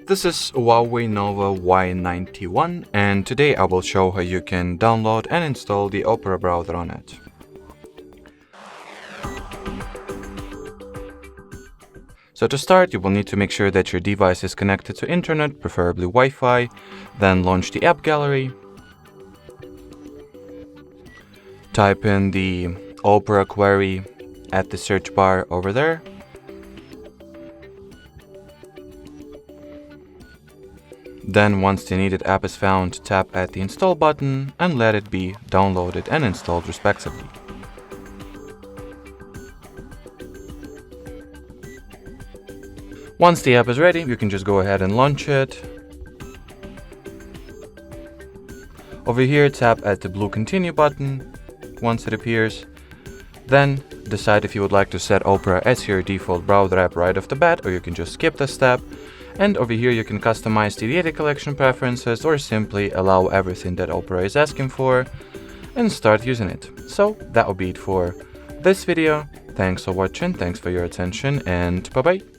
This is HUAWEI Nova Y91, and today I will show how you can download and install the Opera browser on it. So to start, you will need to make sure that your device is connected to internet, preferably Wi-Fi. Then launch the app gallery. Type in the Opera query at the search bar over there. Then once the needed app is found, tap at the install button and let it be downloaded and installed respectively. Once the app is ready, you can just go ahead and launch it. Over here, tap at the blue continue button once it appears. Then decide if you would like to set Opera as your default browser app right off the bat, or you can just skip this step. And over here you can customize the data collection preferences or simply allow everything that Opera is asking for and start using it. So that will be it for this video. Thanks for watching, thanks for your attention, and bye bye.